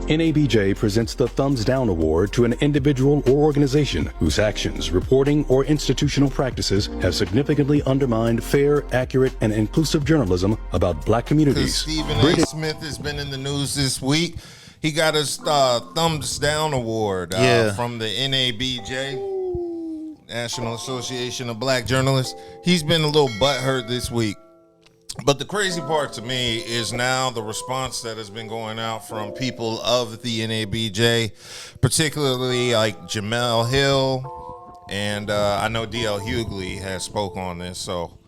NABJ presents the Thumbs Down Award to an individual or organization whose actions, reporting, or institutional practices have significantly undermined fair, accurate, and inclusive journalism about black communities. Stephen A. Smith has been in the news this week. He got his Thumbs Down Award from the NABJ, National Association of Black Journalists. He's been a little butthurt this week. But the crazy part to me is now the response that has been going out from people of the NABJ, particularly like Jamel Hill, and I know D.L. Hughley has spoke on this. So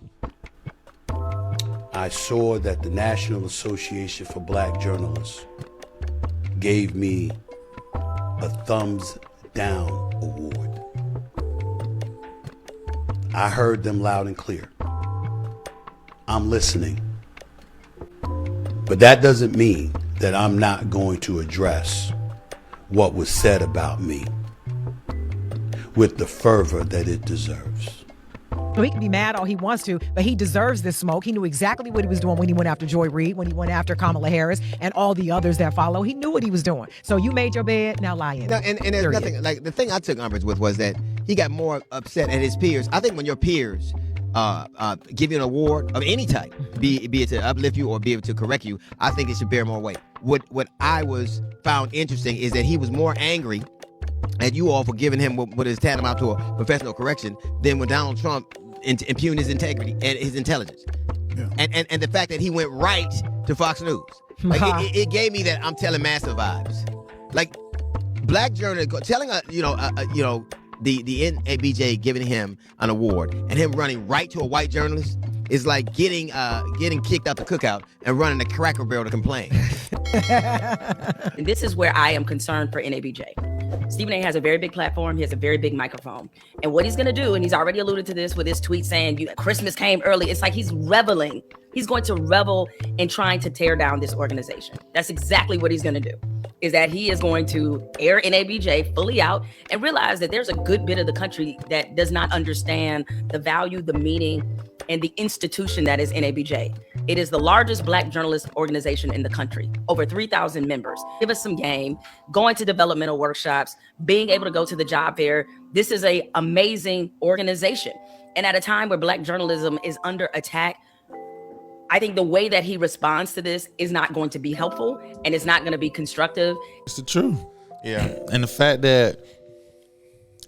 I saw that the National Association for Black Journalists gave me a Thumbs Down Award. I heard them loud and clear. I'm listening. But that doesn't mean that I'm not going to address what was said about me with the fervor that it deserves. He can be mad all he wants to, but he deserves this smoke. He knew exactly what he was doing when he went after Joy Reid, when he went after Kamala Harris, and all the others that follow. He knew what he was doing. So you made your bed, now lie in it. No, and there's nothing, like, the thing I took umbrage with was that he got more upset at his peers. I think when your peers give you an award of any type, be it to uplift you or be able to correct you, I think it should bear more weight. What I found interesting is that he was more angry at you all for giving him what is tantamount to a professional correction than when Donald Trump impugned his integrity and his intelligence. Yeah. And the fact that he went right to Fox News. Like it gave me that I'm telling massive vibes. Like black journalists telling the NABJ giving him an award and him running right to a white journalist is like getting kicked out the cookout and running a Cracker Barrel to complain. And this is where I am concerned for NABJ. Stephen A. has a very big platform. He has a very big microphone. And what he's going to do, and he's already alluded to this with his tweet saying Christmas came early. It's like he's reveling. He's going to revel in trying to tear down this organization. That's exactly what he's going to do, is that he is going to air NABJ fully out and realize that there's a good bit of the country that does not understand the value, the meaning, and the institution that is NABJ. It is the largest black journalist organization in the country, over 3,000 members. Give us some game, going to developmental workshops, being able to go to the job fair. This is an amazing organization. And at a time where black journalism is under attack, I think the way that he responds to this is not going to be helpful and it's not going to be constructive. It's the truth. Yeah. And the fact that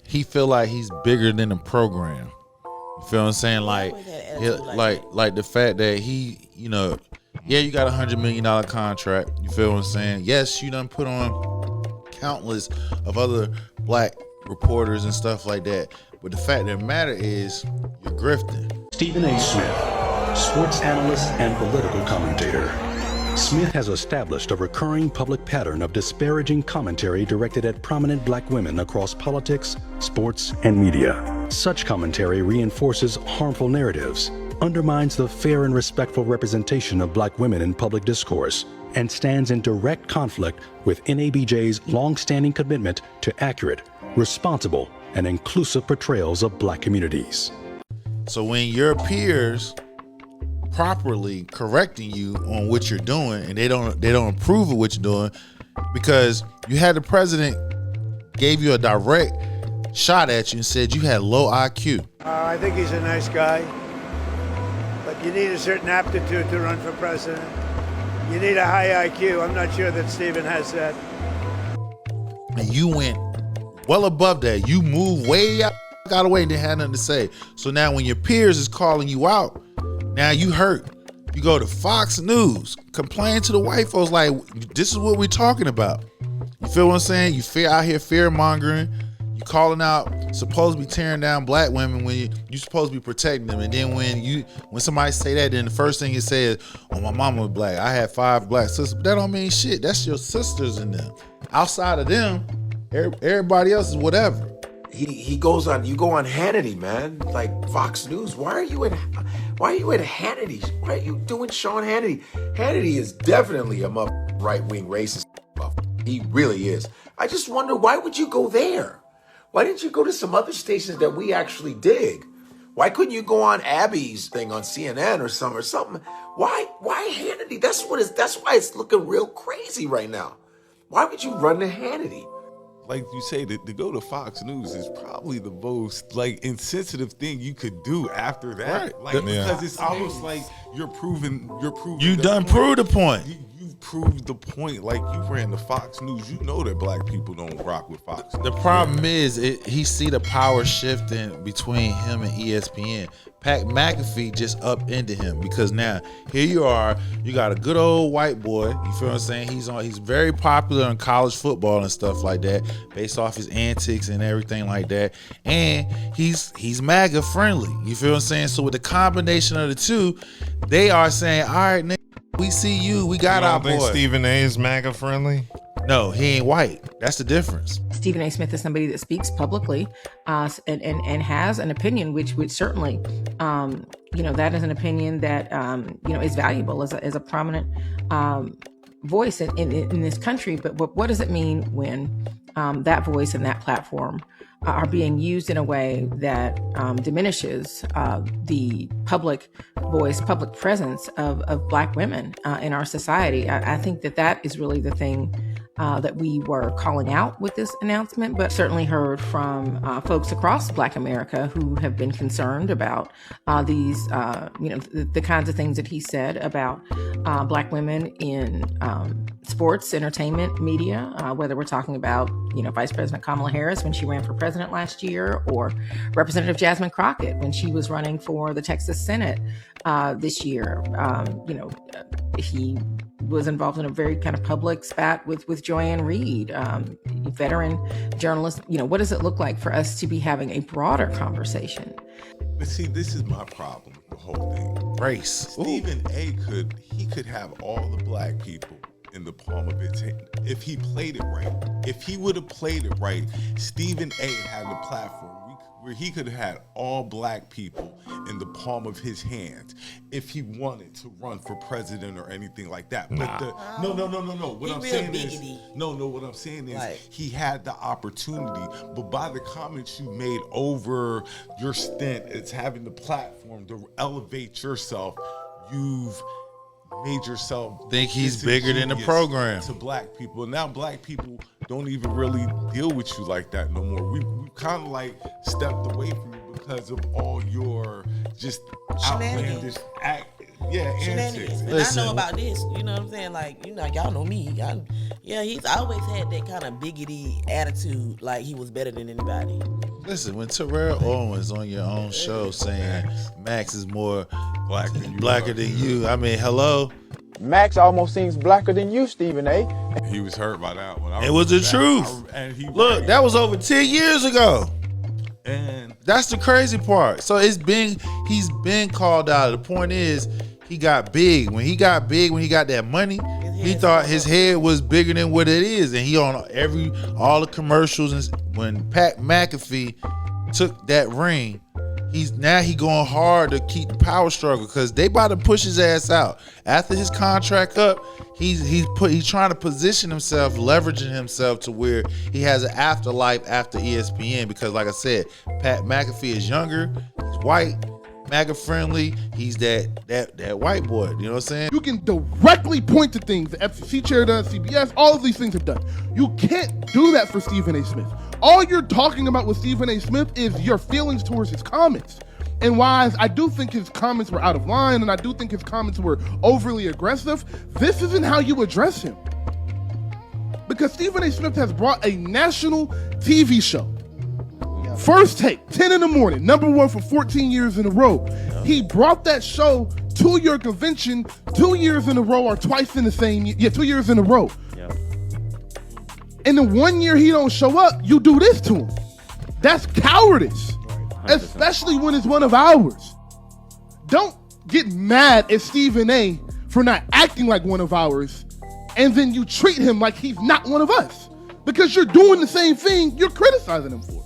he feel like he's bigger than the program. You feel what I'm saying? Like the fact that he, you got $100 million contract. You feel what I'm saying? Yes, you done put on countless of other black reporters and stuff like that. But the fact of the matter is you're grifting. Stephen A. Smith, sports analyst and political commentator. Smith has established a recurring public pattern of disparaging commentary directed at prominent black women across politics, sports, and media. Such commentary reinforces harmful narratives, undermines the fair and respectful representation of black women in public discourse, and stands in direct conflict with NABJ's long-standing commitment to accurate, responsible, and inclusive portrayals of black communities. So when your peers properly correcting you on what you're doing and they don't approve of what you're doing because you had the president gave you a direct shot at you and said you had low IQ. I think he's a nice guy, but you need a certain aptitude to run for president. You need a high IQ. I'm not sure that Stephen has that. And you went well above that. You moved way out of the way and didn't have nothing to say. So now when your peers is calling you out, now you hurt. You go to Fox News, complain to the white folks like, this is what we're talking about. You feel what I'm saying? You out here fear mongering. You calling out, supposed to be tearing down black women when you supposed to be protecting them. And then when somebody say that, then the first thing you say is, oh, my mama was black. I had 5 black sisters. But that don't mean shit. That's your sisters in them. Outside of them, everybody else is whatever. He goes on. You go on Hannity, man. Like Fox News. Why are you at Hannity? Why are you doing Sean Hannity? Hannity is definitely a right-wing racist. He really is. I just wonder, why would you go there? Why didn't you go to some other stations that we actually dig? Why couldn't you go on Abby's thing on CNN or something? Why Hannity? That's why it's looking real crazy right now. Why would you run to Hannity? Like you say, to go to Fox News is probably the most like insensitive thing you could do after that. Right. Like because it's almost like you're proving You done proved the point. You proved the point. Like you ran to Fox News. You know that black people don't rock with Fox News. The problem is he see the power shifting between him and ESPN. Pat McAfee just upended him because now here you are, you got a good old white boy. You feel what I'm saying? He's very popular in college football and stuff like that, based off his antics and everything like that. And he's MAGA friendly. You feel what I'm saying? So with the combination of the two, they are saying, all right, nigga, we see you. We got our boy. Stephen A is MAGA friendly? No, he ain't white. That's the difference. Stephen A. Smith is somebody that speaks publicly and has an opinion, which certainly, that is an opinion that, is valuable as a prominent voice in this country. But what does it mean when that voice and that platform are being used in a way that diminishes the public voice, public presence of Black women in our society? I think that is really the thing that we were calling out with this announcement, but certainly heard from folks across Black America who have been concerned about these, the kinds of things that he said about Black women in sports, entertainment, media, whether we're talking about, Vice President Kamala Harris when she ran for president last year, or Representative Jasmine Crockett when she was running for the Texas Senate this year. He was involved in a very kind of public spat with Joanne Reed, veteran journalist. What does it look like for us to be having a broader conversation? But see, this is my problem, the whole thing. Race. Stephen A. could have all the black people in the palm of his hand if he played it right. If he would have played it right, Stephen A. had the platform where he could have had all black people in the palm of his hand if he wanted to run for president or anything like that. But no. What I'm saying is he had the opportunity, but by the comments you made over your stint as having the platform to elevate yourself, you've made yourself think he's bigger than the program to black people. Now black people don't even really deal with you like that no more. We kind of like stepped away from you because of all your just outlandish shenanigans. And I know about this, you know what I'm saying? Like, y'all know me. He's always had that kind of biggity attitude, like he was better than anybody. Listen, when Terrell Owens on your own show saying Max is more blacker than you, I mean, hello? Max almost seems blacker than you, Stephen A. He was hurt by that one. It was the truth. Look, that was over 10 years ago. And that's the crazy part. So he's been called out. The point is, he got big. When he got that money, he thought his head was bigger than what it is. And he on all the commercials. And when Pat McAfee took that ring, he going hard to keep the power struggle because they about to push his ass out. After his contract up, he's trying to position himself, leveraging himself to where he has an afterlife after ESPN because, like I said, Pat McAfee is younger, he's white, MAGA friendly, he's that white boy, you know what I'm saying? You can directly point to things the FCC chair does, CBS, all of these things have done. You can't do that for Stephen A. Smith. All you're talking about with Stephen A. Smith is your feelings towards his comments. And while I do think his comments were out of line and I do think his comments were overly aggressive, this isn't how you address him. Because Stephen A. Smith has brought a national TV show. First Take, 10 in the morning, #1 for 14 years in a row. He brought that show to your convention 2 years in a row or twice in the same year, 2 years in a row. And then 1 year he don't show up, you do this to him. That's cowardice, especially when it's one of ours. Don't get mad at Stephen A. for not acting like one of ours, and then you treat him like he's not one of us because you're doing the same thing you're criticizing him for.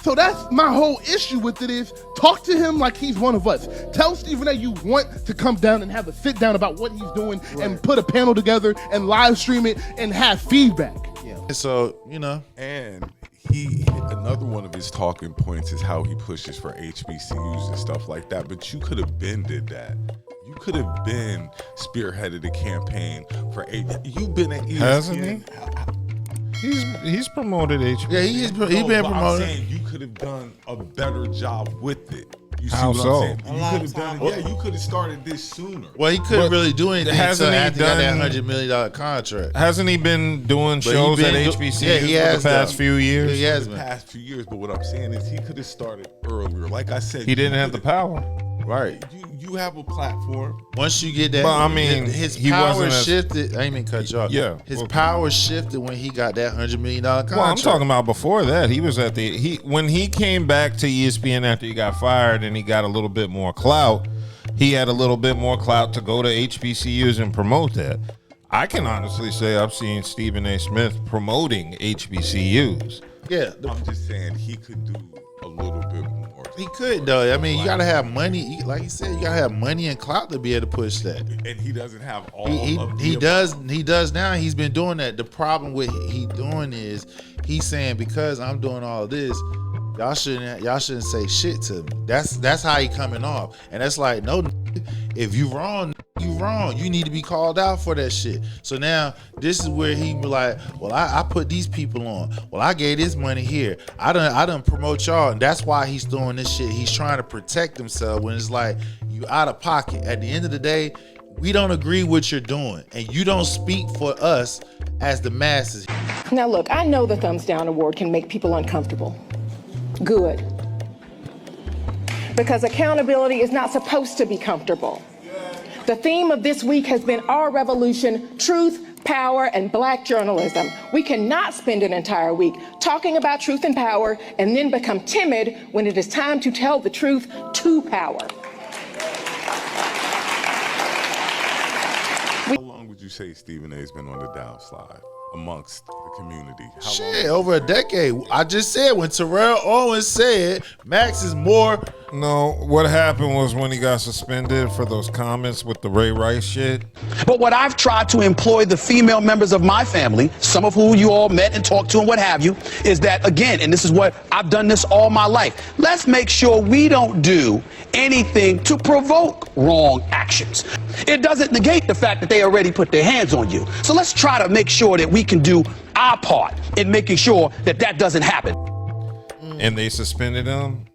So that's my whole issue with it is talk to him like he's one of us. Tell Stephen A. you want to come down and have a sit down about what he's doing and put a panel together and live stream it and have feedback. So, and another one of his talking points is how he pushes for HBCUs and stuff like that. But you could have been did that. You could have been spearheaded a campaign for 8. You've been at ESPN. Hasn't he? He's promoted HBCU. Yeah, he's been I'm promoted. saying you could have done a better job with it. You see How what so? I'm saying? You could have done it. Yeah, you could have started this sooner. Well, he couldn't really do anything hasn't until he after he got done- that $100 million contract. Hasn't he been doing But he shows been at do- HBCUs yeah, he for has the past though. few years? He has The been. past few years, but what I'm saying is he could have started earlier. Like I said, He didn't have the power. Right. You have a platform. Once you get that, But, I mean, his he power wasn't as- shifted. I ain't mean cut you off. Yeah. His Well- power shifted when he got that $100 million contract. Well, I'm talking about before that. He was at when he came back to ESPN after he got fired and he got a little bit more clout. He had a little bit more clout to go to HBCUs and promote that. I can honestly say I've seen Stephen A. Smith promoting HBCUs. Yeah, I'm just saying he could do a little bit more. he could though. I mean, you gotta have money. Like you said, you gotta have money and clout to be able to push that. And he doesn't have all He of he the does now. He's been doing that. The problem with he doing is he's saying because I'm doing all of this, y'all shouldn't say shit to me. That's how he coming off, and that's like no. If you wrong, you wrong. You need to be called out for that shit. So now this is where he be like, well, I put these people on. Well, I gave this money here. I done promote y'all, and that's why he's doing this shit. He's trying to protect himself when it's like you out of pocket. At the end of the day, we don't agree with what you're doing, and you don't speak for us as the masses. Now look, I know the thumbs down award can make people uncomfortable. Good. Because accountability is not supposed to be comfortable. The theme of this week has been our revolution, truth, power, and black journalism. We cannot spend an entire week talking about truth and power and then become timid when it is time to tell the truth to power. How long would you say Stephen A's been on the downslide amongst the community? How Shit, over a decade. I just said when Terrell Owens said Max is more. No, what happened was when he got suspended for those comments with the Ray Rice shit. But what I've tried to employ the female members of my family, some of who you all met and talked to and what have you, is that, again, and this is what I've done this all my life, let's make sure we don't do anything to provoke wrong actions. It doesn't negate the fact that they already put their hands on you. So let's try to make sure that we can do our part in making sure that that doesn't happen. And they suspended him.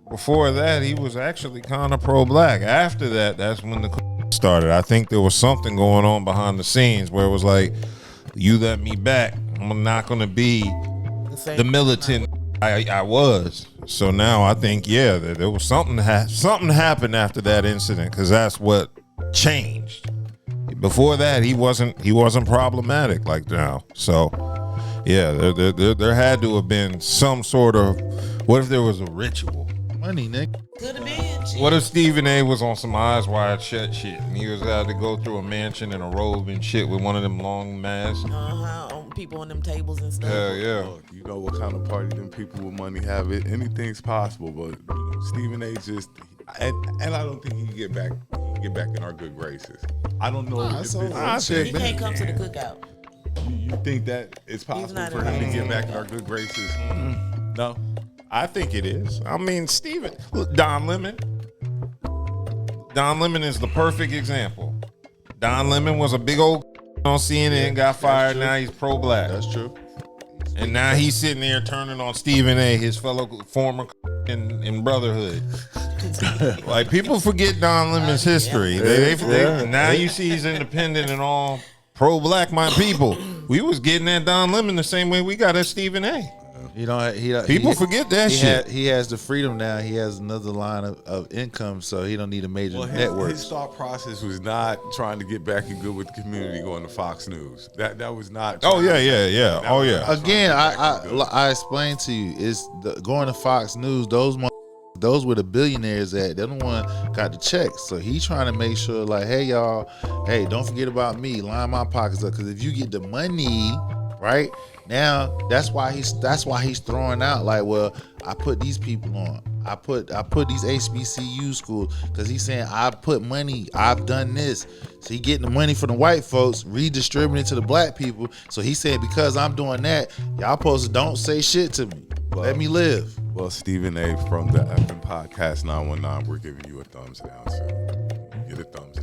Before that, he was actually kind of pro-black. After that, that's when the started. I think there was something going on behind the scenes where it was like, you let me back, I'm not going to be the militant I was. So now I think, yeah, there was something happened after that incident, because that's what changed. Before that, he wasn't problematic like now. So yeah, there had to have been some sort of, what if there was a ritual? Money, nigga. Could have been. What if Stephen A was on some eyes wide shut shit and he was had to go through a mansion in a robe and shit with one of them long masks? People on them tables and stuff. Hell yeah. Look, you know what kind of party them people with money have. It anything's possible, but you know, Stephen A just and I don't think he can get back in our good graces. I don't know if He can't come to the cookout. You think that it's possible not for him to in get back in our good graces? No. I think it is. I mean, look, Don Lemon. Don Lemon is the perfect example. Don Lemon was a big old on CNN, got fired. Now he's pro-black. That's true. And now he's sitting there turning on Stephen A, his fellow former in Brotherhood. Like, people forget Don Lemon's history. Now you see he's independent and all pro-black, my people. We was getting at Don Lemon the same way we got at Stephen A. People forget that shit. He has the freedom now. He has another line of income, so he don't need a major network. His thought process was not trying to get back in good with the community going to Fox News. That was not. Oh yeah. Oh yeah. Again, I explained to you, it's going to Fox News. Those were the billionaires that they're the one got the checks. So he trying to make sure, like, hey y'all, hey, don't forget about me. Line my pockets up, because if you get the money, right? Now that's why he's throwing out like, well, I put these people on. I put these HBCU schools, because he's saying I put money. I've done this. So he getting the money from the white folks, redistributing it to the black people. So he said, because I'm doing that, y'all supposed to don't say shit to me. Let me live. Well, Stephen A. from the effing podcast 919, we're giving you a thumbs down. So get a thumbs